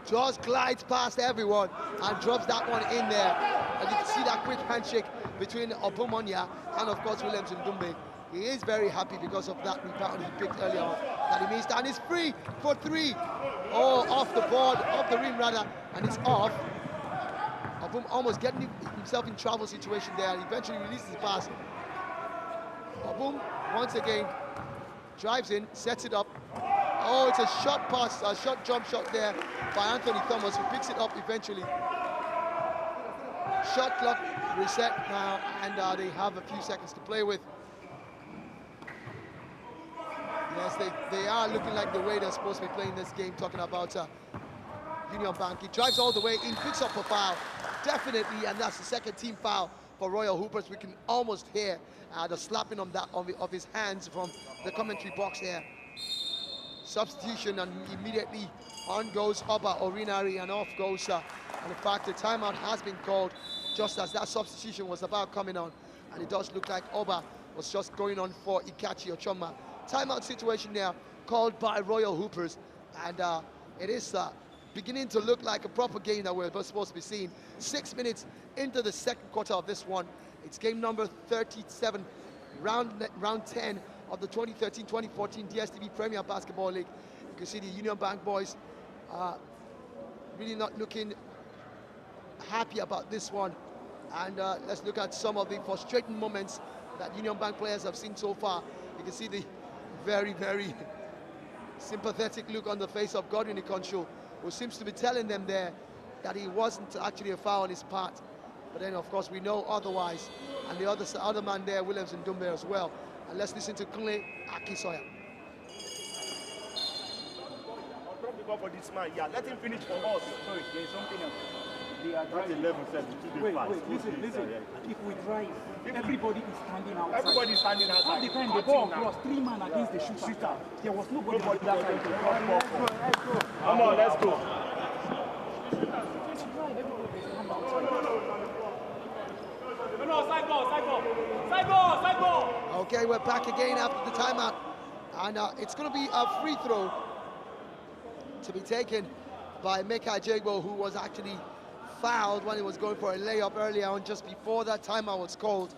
just glides past everyone and drops that one in there. And you can see that quick handshake between Obumonia and, of course, Williams and Ndoumbe. He is very happy because of that rebound he picked earlier on that he missed, and he's free for three. Oh, off the board, off the rim rather, and it's off. Obum almost getting himself in trouble situation there, and eventually releases the pass. Obum once again drives in, sets it up. Oh, it's a short pass, a short jump shot there by Anthony Thomas, who picks it up eventually. Shot clock reset now, and they have a few seconds to play with. Yes, they are looking like the way they're supposed to be playing this game, talking about Union Bank. He drives all the way in, picks up a foul, definitely, and that's the second team foul for Royal Hoopers. We can almost hear the slapping of his hands from the commentary box there. Substitution, and immediately on goes Oba Orinari, and off goes, and in fact the timeout has been called just as that substitution was about coming on, and it does look like Oba was just going on for Ikachi Ochoma. Timeout situation now called by Royal Hoopers, and it is beginning to look like a proper game that we're supposed to be seeing. 6 minutes into the second quarter of this one. It's game number 37, round 10 of the 2013-2014 DSTV Premier Basketball League. You can see the Union Bank boys really not looking happy about this one. And let's look at some of the frustrating moments that Union Bank players have seen so far. You can see the very, very sympathetic look on the face of Godwin Ikoncho, who seems to be telling them there that it wasn't actually a foul on his part. But then, of course, we know otherwise. And the other man there, Williams and Ndoumbe as well. And let's listen to Kunle Akisoya. I'll drop the ball for this man. Yeah, let him finish for us. Sorry, there's something else. That's 11 7. Wait, listen. If we drive, everybody is standing outside. Everybody is standing outside. All the time the ball crossed, 3 men against the shooter. There was nobody on that side. Let's go. Come on, let's go. Side ball. Okay, we're back again after the timeout. And it's going to be a free throw to be taken by Meka Jegbo, who was actually fouled when he was going for a layup earlier on, just before that timeout was called.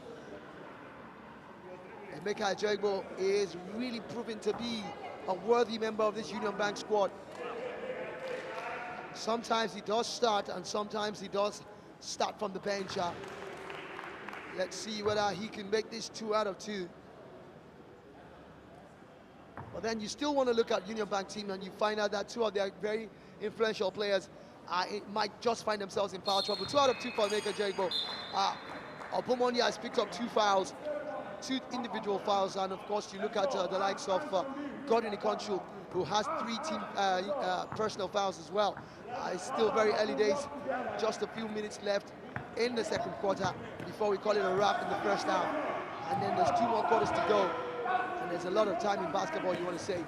And Meka Jegbo is really proving to be a worthy member of this Union Bank squad. Sometimes he does start, and sometimes he does start from the bench. Let's see whether he can make this 2 out of 2. But then you still want to look at Union Bank team, and you find out that 2 of their very influential players might just find themselves in foul trouble. 2 out of 2 for Meka Jegbo. Obumonia has picked up 2 fouls, 2 individual fouls, and of course you look at the likes of Godwin Ikoncho, who has 3 team personal fouls as well. It's still very early days, just a few minutes left in the second quarter before we call it a wrap in the first half. And then there's 2 more quarters to go, and there's a lot of time in basketball, you want to say.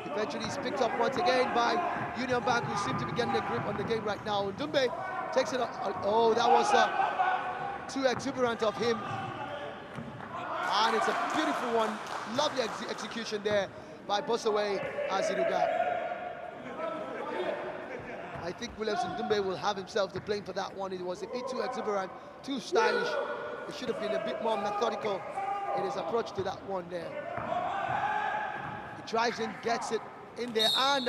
Eventually he's picked up once again by Union Bank, who seem to be getting a grip on the game right now. Ndoumbe takes it up. Oh, that was too exuberant of him. And it's a beautiful one. Lovely execution there by Bosaway Aziruga. I think Williams and Ndoumbe will have himself to blame for that one. It was a bit too exuberant, too stylish. It should have been a bit more methodical in his approach to that one there. He drives in, gets it in there, and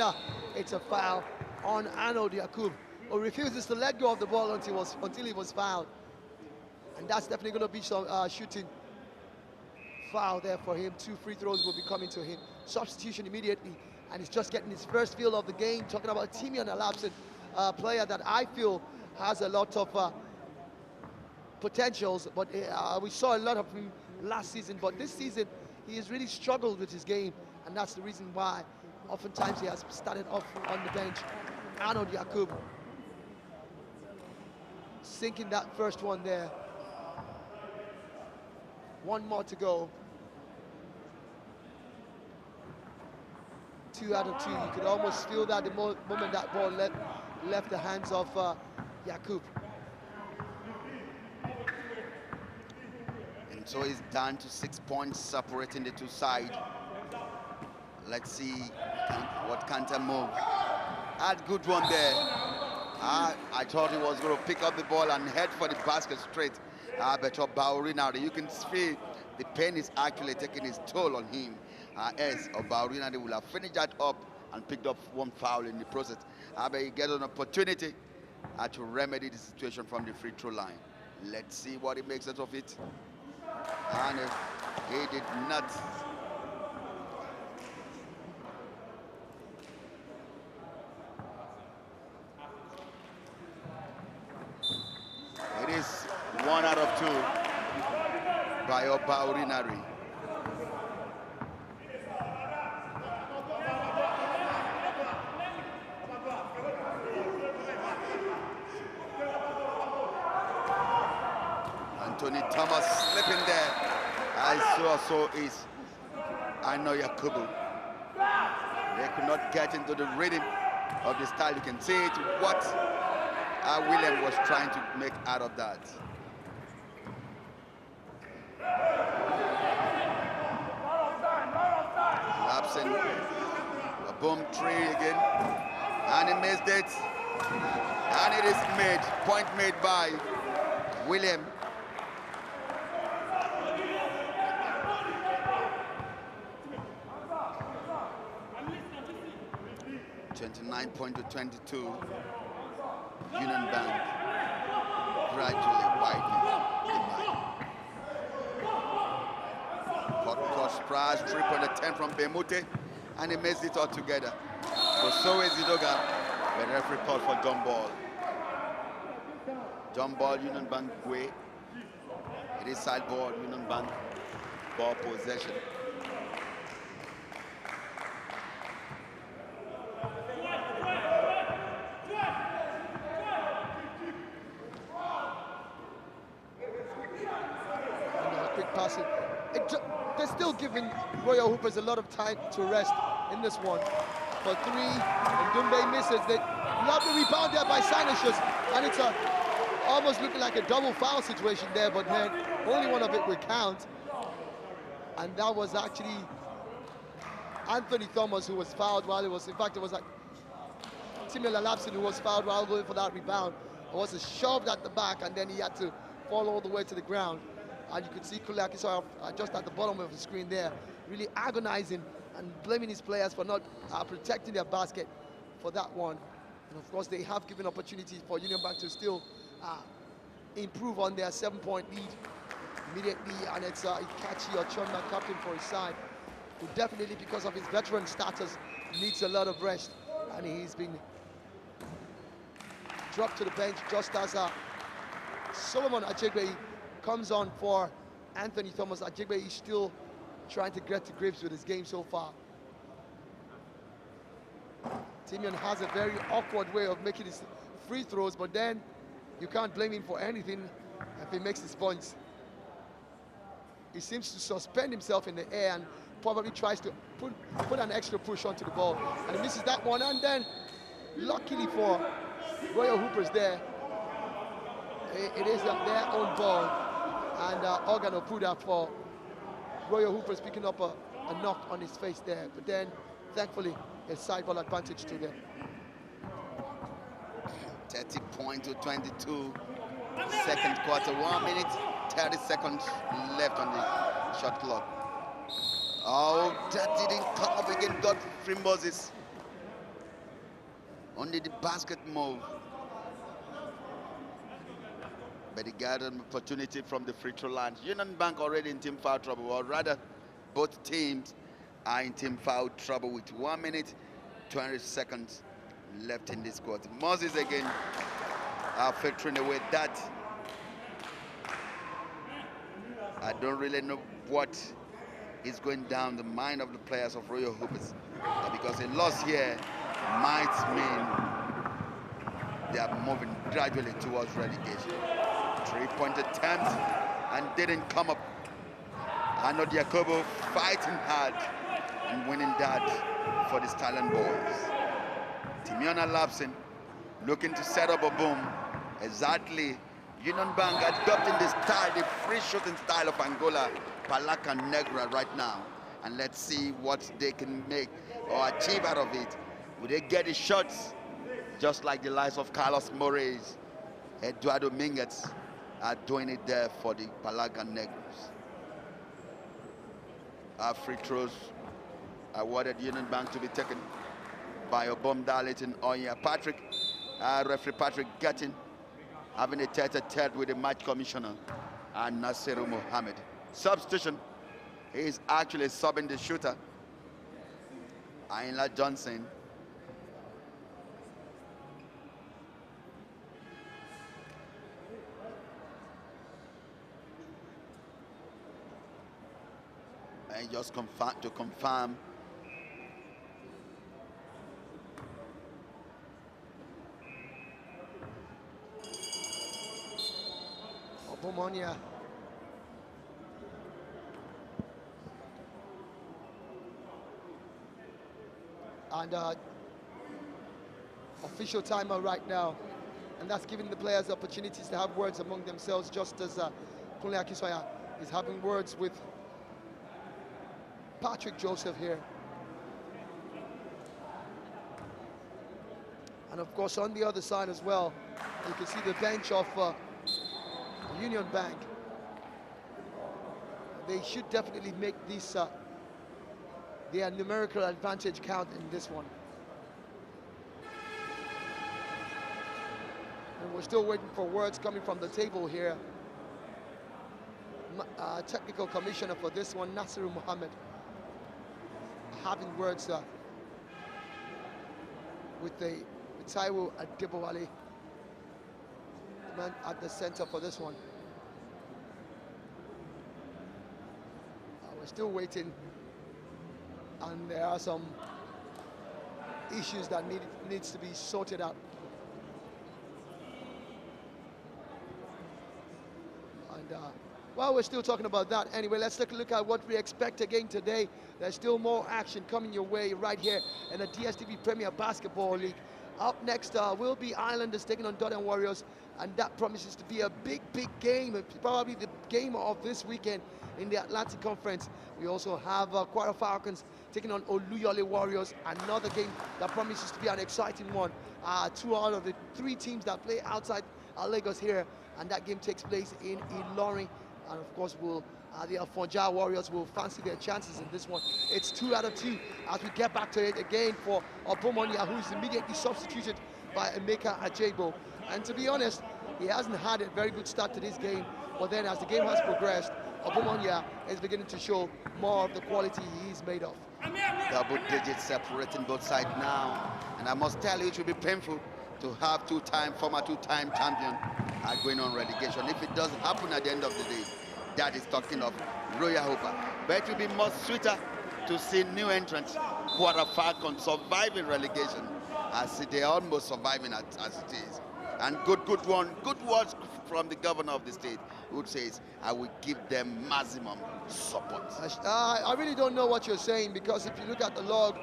it's a foul on Arnold Yakub, who refuses to let go of the ball until he was fouled. And that's definitely going to be some shooting foul there for him. 2 free throws will be coming to him. Substitution immediately, and he's just getting his first feel of the game. Talking about Timian Alapson, a player that I feel has a lot of potentials, but we saw a lot of him last season, but this season he has really struggled with his game, and that's the reason why oftentimes he has started off on the bench. Arnold Yakub sinking that first one there. 1 more to go. 2 out of 2. You could almost feel that the moment that ball left the hands of Yakub. And so it's down to 6 points separating the 2 sides. Let's see what counter move Had good one there. I thought he was going to pick up the ball and head for the basket straight. But Obaurinari, you can feel the pain is actually taking its toll on him. As Obaurinari will have finished that up and picked up one foul in the process. But he gets an opportunity to remedy the situation from the free throw line. Let's see what he makes out of it. And he did not. It is 1 out of 2 by Obaurinari. Anthony Thomas slipping there. I saw is Ano Yakubu. They could not get into the rhythm of the style. You can see it what William was trying to make out of that. Lapsing a boom three again, and he missed it. And it is made, point made by William. .to 22. Union Bank gradually widening the line. Cross prize, 3.10 from Bemute, and he missed it all together. So is Zidoga, but referee called for jump ball. Jump ball, Union Bank way. It is sideboard, Union Bank ball possession. Passing. They're still giving Royal Hoopers a lot of time to rest in this one. For 3, and Ndoumbe misses. They love the rebound there by Sanishus, and it's almost looking like a double foul situation there, but man, only one of it will count. And that was actually Anthony Thomas who was fouled while it was, in fact, it was like Timmy Lalapson who was fouled while going for that rebound. It was shoved at the back, and then he had to fall all the way to the ground. And you could see Kulaki just at the bottom of the screen there, really agonizing and blaming his players for not protecting their basket for that one. And of course, they have given opportunities for Union Bank to still improve on their 7-point lead immediately. And it's Ikachi Ochonna, captain for his side, who definitely, because of his veteran status, needs a lot of rest. And he's been dropped to the bench just as Solomon Ajegbe comes on for Anthony Thomas. Ajegbe is still trying to get to grips with his game so far. Timian has a very awkward way of making his free throws, but then you can't blame him for anything if he makes his points. He seems to suspend himself in the air and probably tries to put an extra push onto the ball. And he misses that one, and then luckily for Royal Hoopers there, it is their own ball. And Organ Opuda for Royal Hoopers picking up a knock on his face there. But then, thankfully, a side ball advantage to them. 30.22, second quarter, 1 minute, 30 seconds left on the shot clock. Oh, that didn't come up again, Godfrey Moses. Only the basket move. But he got an opportunity from the free throw line. Union Bank already in team foul trouble, or rather, both teams are in team foul trouble with 1 minute, 20 seconds left in this quarter. Moses again filtering away that. I don't really know what is going down the mind of the players of Royal Hoopers, because a loss here might mean they are moving gradually towards relegation. 3-point attempt and didn't come up. Arnold Yakobo fighting hard and winning that for the Stallion Boys. Timiana Lapson looking to set up a boom. Exactly. Union Bank adopting the style, the free shooting style of Angola, Palaka Negra right now. And let's see what they can make or achieve out of it. Will they get the shots just like the likes of Carlos Moraes, Eduardo Minguez are doing it there for the Palaga Negros. Our free throws awarded Union Bank to be taken by Obom Darlington Onya. Referee Patrick Gettin having a tete-a-tete with the match commissioner and Nasiru Mohammed. Substitution, he is actually subbing the shooter, Ayla Johnson. And just confirm Obomonia. And official timer right now, and that's giving the players opportunities to have words among themselves, just as Kunle Akisoya is having words with Patrick Joseph here. And of course on the other side as well, you can see the bench of Union Bank. They should definitely make this their numerical advantage count in this one. And we're still waiting for words coming from the table here. Technical commissioner for this one, Nasiru Mohammed, having words with Taiwo Adebowale, the man at the center for this one. We're still waiting, and there are some issues that needs to be sorted out. And while we're still talking about that, anyway, let's take a look at what we expect again today. There's still more action coming your way right here in the DSTV Premier Basketball League. Up next will be Islanders taking on Dodden Warriors, and that promises to be a big game. It's probably the game of this weekend in the Atlantic Conference. We also have Kwara Falcons taking on Oluyole Warriors, another game that promises to be an exciting one. 2 out of the 3 teams that play outside Lagos here, and that game takes place in Ilorin. And of course, the Afonja Warriors will fancy their chances in this one. It's 2 out of 2 as we get back to it again for Obomonia, who is immediately substituted by Emeka Ajebo. And to be honest, he hasn't had a very good start to this game, but then as the game has progressed, Obomonia is beginning to show more of the quality he is made of. Double digits separating both sides now, and I must tell you, it will be painful to have former two-time champion going on relegation. If it doesn't happen at the end of the day, that is talking of Royal Hooper. But it will be much sweeter to see new entrants, Kwara Falcons, surviving relegation, as they're almost surviving as it is. And good words from the governor of the state, who says, I will give them maximum support. I really don't know what you're saying, because if you look at the log,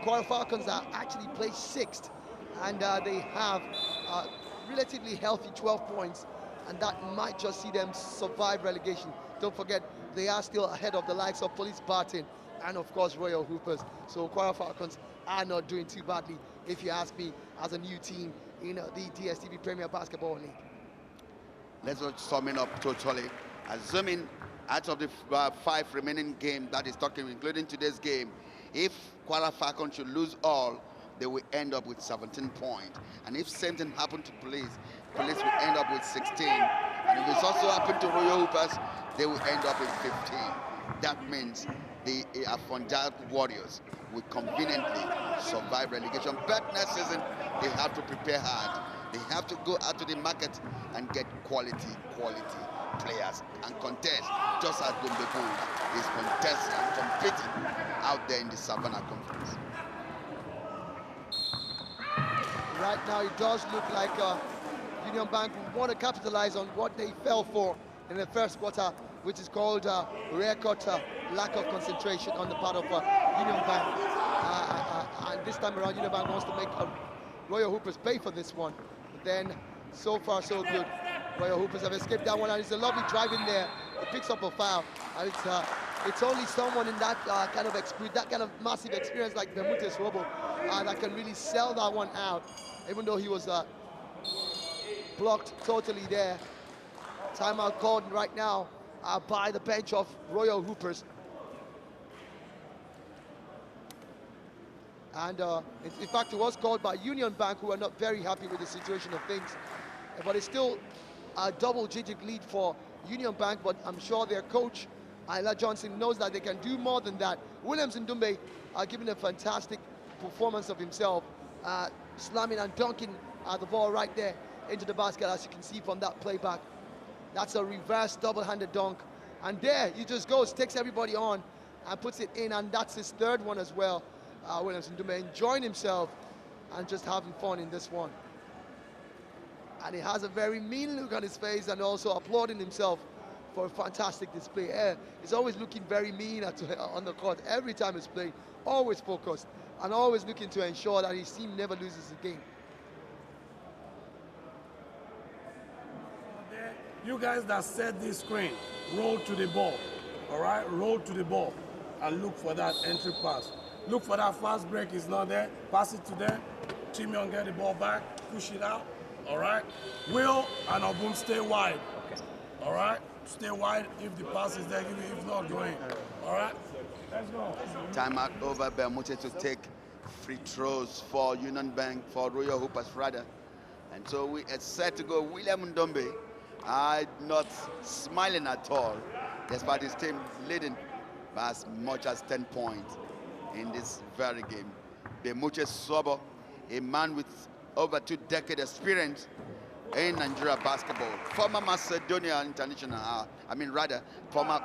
Kwara Falcons are actually placed 6th, and they have relatively healthy 12 points, and that might just see them survive relegation. Don't forget, they are still ahead of the likes of Police Barton and of course Royal Hoopers. So Kwara Falcons are not doing too badly, if you ask me, as a new team in the DSTV Premier Basketball League. Let's not sum it up totally. Assuming out of the 5 remaining games that is talking, including today's game, if Kwara Falcons should lose all, they will end up with 17 points. And if same thing happened to Police will end up with 16. And if it's also happened to Royal Hoopers, they will end up with 15. That means the Afonja Warriors will conveniently survive relegation. But next season, they have to prepare hard. They have to go out to the market and get quality players and contest, just as Ndoumbe is contesting and competing out there in the Savannah Conference. Right now, it does look like Union Bank want to capitalize on what they fell for in the first quarter, which is called record lack of concentration on the part of Union Bank. And this time around, Union Bank wants to make Royal Hoopers pay for this one. But then, so far, so good. Royal Hoopers have escaped that one, and it's a lovely drive in there. It picks up a foul, and it's only someone in that kind of experience, that kind of massive experience like Bermutes Robo, that can really sell that one out. even though he was blocked totally there. Timeout called right now by the bench of Royal Hoopers. And in fact, it was called by Union Bank, who are not very happy with the situation of things. But it's still a double-digit lead for Union Bank, but I'm sure their coach, Ayla Johnson, knows that they can do more than that. Williams and Ndoumbe are giving a fantastic performance of himself, slamming and dunking the ball right there into the basket, as you can see from that playback. That's a reverse double-handed dunk. And there he just goes, takes everybody on and puts it in, and that's his third one as well. Williams and Ndoumbe enjoying himself and just having fun in this one. And he has a very mean look on his face and also applauding himself for a fantastic display. He's always looking very mean on the court every time he's playing, always focused and always looking to ensure that his team never loses a game. You guys that set this screen, roll to the ball, all right? Roll to the ball and look for that entry pass. Look for that fast break, is not there. Pass it to them. Chimion get the ball back, push it out, all right? Will and Obum stay wide, all right? Stay wide if the pass is there, if not, go in, all right? Let's go. Timeout over. Bermute to take free throws for Union Bank, for Royal Hoopers rather. And so we are set to go. William Ndoumbe not smiling at all, despite his team leading by as much as 10 points in this very game. Bermute Sobo, a man with over 2 decades experience in Nigeria basketball, former Macedonia international, former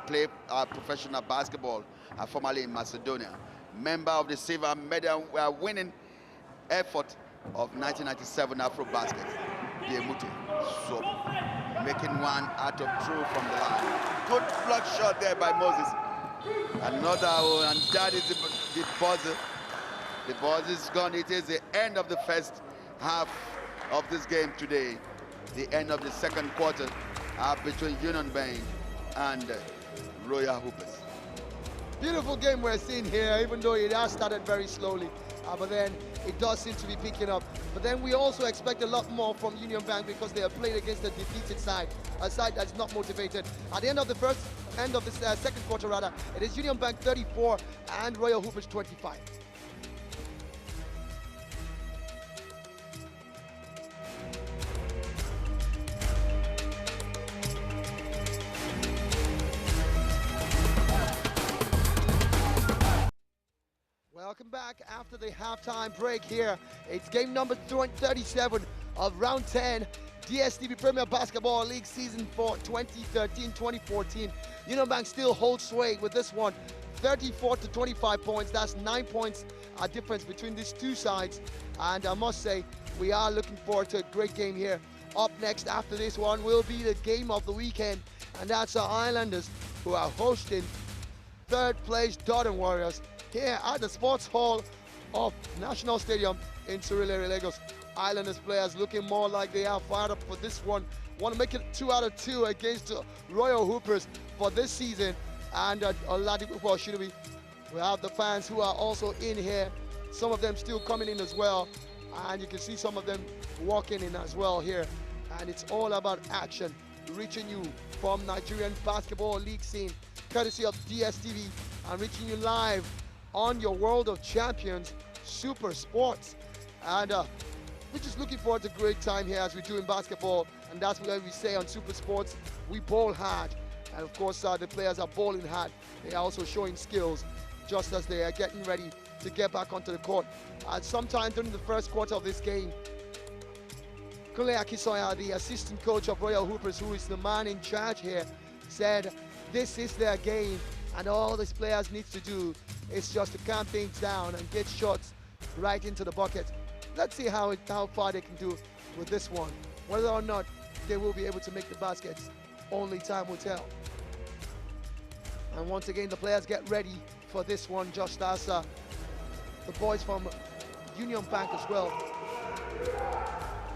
professional basketball, formerly in Macedonia, member of the silver medal winning effort of 1997 Afro Basket. Bermute Sobo making one out of 2 from the line. Good block shot there by Moses. Another one, and that is the buzzer. The buzzer is gone. It is the end of the first half of this game today. The end of the second quarter between Union Bank and Royal Hoopers. Beautiful game we're seeing here, even though it has started very slowly, but then it does seem to be picking up. But then we also expect a lot more from Union Bank because they are playing against a defeated side, a side that's not motivated. At the end of the second quarter rather, it is Union Bank 34 and Royal Hoopers 25. Welcome back after the halftime break here. It's game number 37 of round 10, DSTV Premier Basketball League Season 4 2013-2014. Union Bank still holds sway with this one, 34 to 25 points. That's 9 points difference between these two sides. And I must say, we are looking forward to a great game here. Up next after this one will be the game of the weekend, and that's our Islanders, who are hosting third place Dodon Warriors here at the Sports Hall of National Stadium in Surulere, Lagos. Islanders players looking more like they are fired up for this one. Want to make it 2 out of 2 against Royal Hoopers for this season. And we have the fans who are also in here. Some of them still coming in as well. And you can see some of them walking in as well here. And it's all about action, reaching you from Nigerian Basketball League scene, courtesy of DSTV, and reaching you live on your World of Champions Super Sports. And we're just looking forward to a great time here as we do in basketball. And that's what we say on Super Sports, we ball hard. And of course, the players are balling hard. They are also showing skills just as they are getting ready to get back onto the court. Sometime during the first quarter of this game, Kunle Akisoya, the assistant coach of Royal Hoopers, who is the man in charge here, said this is their game and all these players need to do is just to calm things down and get shots right into the bucket. Let's see how far they can do with this one. Whether or not they will be able to make the baskets, only time will tell. And once again, the players get ready for this one, just as the boys from Union Bank as well.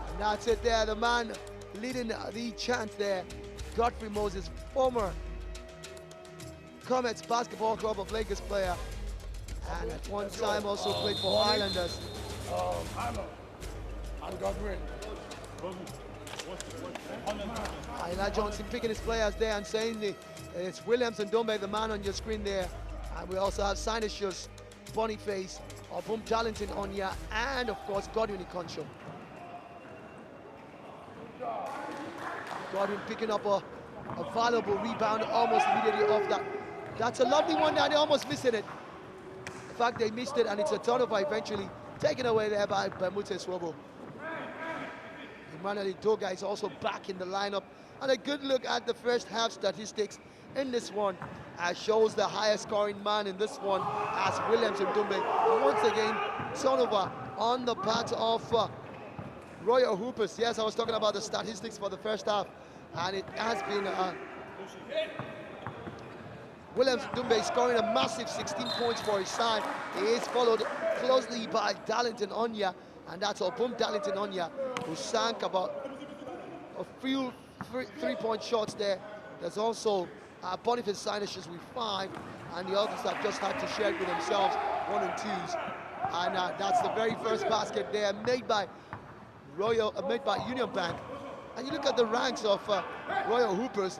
And that's it there, the man leading the chant there, Godfrey Moses, former Comets Basketball Club of Lagos player, and at one time also played for Islanders. I and Godwin. Eli Johnson picking his players there and saying it's Williams and Ndoumbe, the man on your screen there. And we also have Sinisius, Boniface, Obum Darlington Onya, and of course Godwin Ikoncho. Godwin picking up a valuable rebound almost immediately off that. That's a lovely one there, they almost missed it. In fact, they missed it, and it's a turnover eventually taken away there by Bemute Swobo. Emmanuel Doga is also back in the lineup. And a good look at the first half statistics in this one shows the highest scoring man in this one as Williams and Ndoumbe. And once again, turnover on the part of Royal Hoopers. Yes, I was talking about the statistics for the first half, and it has been Williams Ndoumbe scoring a massive 16 points for his side. He is followed closely by Darlington Onya, and that's Obum Darlington Onya, who sank about a few three-point shots there. There's also Boniface Sinisius with 5, and the others have just had to share it with themselves, 1 and 2s. And that's the very first basket there, made by Union Bank. And you look at the ranks of Royal Hoopers,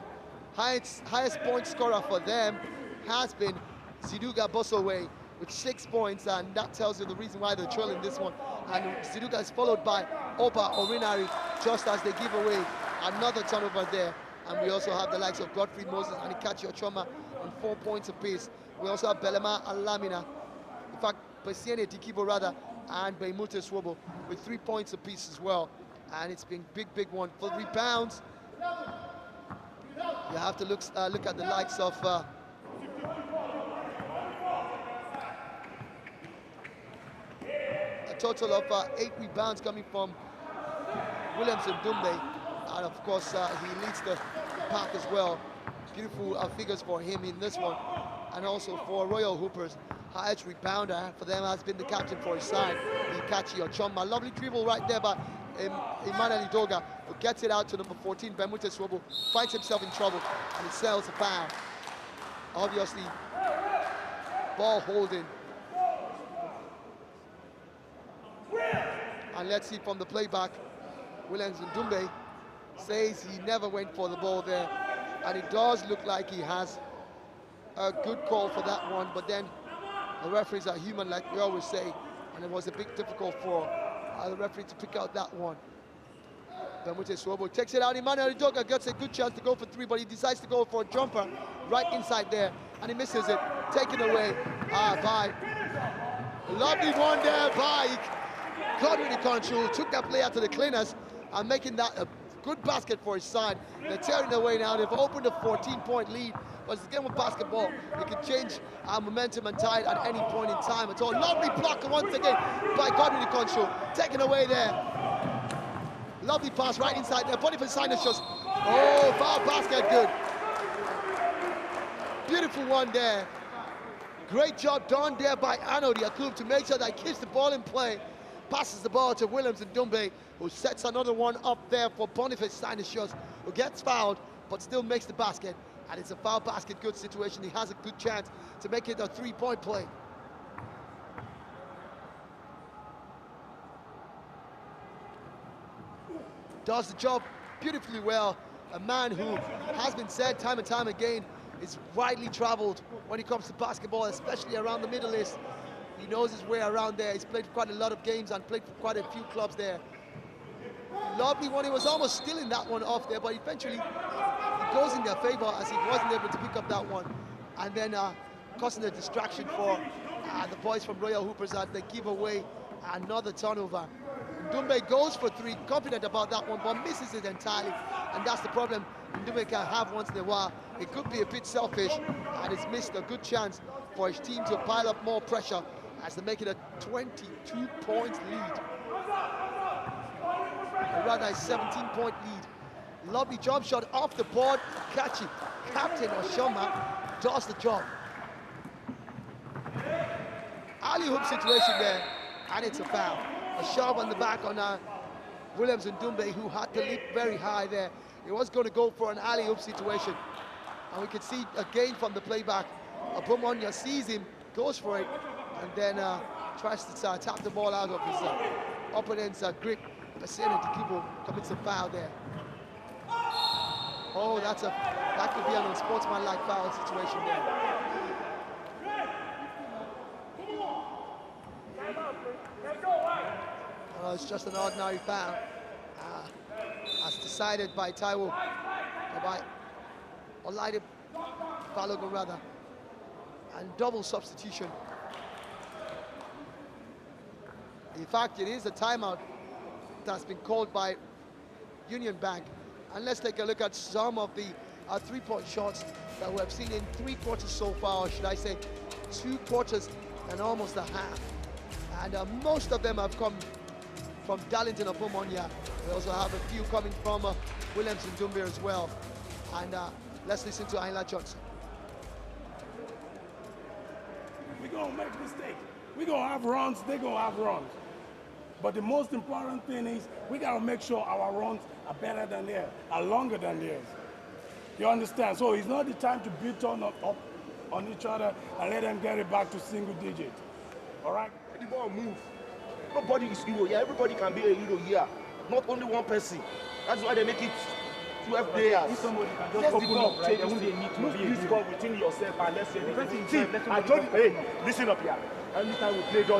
highest point scorer for them has been Ziduga Bosowe with 6 points, and that tells you the reason why they're trailing this one. And Ziduga is followed by Oba Orinari, just as they give away another turnover there. And we also have the likes of Godfrey Moses and Ikachi Ochoma on 4 points apiece. We also have Belema Alamina, in fact, Besiene Dikibo rather, and Beimute Swobo with 3 points apiece as well. And it's been big one. For rebounds, you have to look at the likes of a total of 8 rebounds coming from Williams and Ndoumbe, and of course he leads the pack as well. Beautiful figures for him in this one. And also for Royal Hoopers, highest rebounder for them has been the captain for his side, Ikachi Ochoma. Lovely dribble right there by Emmanuel Doga, who gets it out to number 14, Bemute Swobo, finds himself in trouble, and he sells a foul. Obviously, ball holding. And let's see from the playback, Williams and Ndoumbe says he never went for the ball there, and it does look like he has a good call for that one, but then the referees are human, like we always say, and it was a bit difficult for the referee to pick out that one. Bemute Swobo takes it out. Emmanuel Doga gets a good chance to go for 3, but he decides to go for a jumper right inside there, and he misses it. Taken away by lovely one there by Godwin Ikoncho, took that play out to the cleaners and making that a good basket for his side. They're tearing away now. They've opened a 14-point lead. But it's a game of basketball. It can change our momentum and tide at any point in time at all. Lovely block once again by Godwin Ikoncho. Taken away there. Lovely pass right inside there. Boniface Sinisius. Oh, foul basket, good. Beautiful one there. Great job done there by Arnold Yakub to make sure that he keeps the ball in play. Passes the ball to Williams and Ndoumbe, who sets another one up there for Boniface Sinisius, who gets fouled but still makes the basket. And it's a foul basket good situation. He has a good chance to make it a 3-point play. Does the job beautifully well. A man who has been said time and time again is widely traveled when it comes to basketball, especially around the Middle East. He knows his way around there. He's played quite a lot of games and played for quite a few clubs there. Lovely one. He was almost stealing that one off there, but eventually it goes in their favor as he wasn't able to pick up that one. And then causing a distraction for the boys from Royal Hoopers as they give away another turnover. Ndoumbe goes for 3, confident about that one, but misses it entirely. And that's the problem Ndoumbe can have once in a while. It could be a bit selfish, and it's missed a good chance for his team to pile up more pressure as they make it a 22-point lead. Or rather, a 17-point lead. Lovely jump shot off the board. Kachi, Captain Oshoma, does the job. Alley-hoop situation there, and it's a foul. A shove on the back on Williams and Ndoumbe, who had to leap very high there. He was going to go for an alley-hoop situation. And we can see again from the playback, Abumonya sees him, goes for it, and then tries to tap the ball out of his opponent's grip. Basena Dikibo commits a foul there. Oh, that could be an unsportsmanlike foul situation there. Oh, it's just an ordinary foul, as decided by Taiwo, by Olaide Balogun rather, and double substitution. In fact, it is a timeout that's been called by Union Bank. And let's take a look at some of the three-point shots that we have seen in 3 quarters so far, or should I say 2 quarters and almost a half. And most of them have come from Darlington Opomonia. We also have a few coming from Williams and Ndoumbe as well. And let's listen to Ayla Johnson. We're going to make mistakes. We're going to have runs, they're going to have runs. But the most important thing is we got to make sure our runs are better than theirs, are longer than theirs. You understand? So it's not the time to beat up on each other and let them get it back to single digit. All right? The ball move. Nobody is hero here. Everybody can be a hero here. Not only one person. That's why they make it 12 players. If somebody can Just just open up, right, change they won't need to move be a this hero. ball within yourself and let's say Defense see, himself, let him I be told you, comfortable. hey, listen up here. Anytime we play George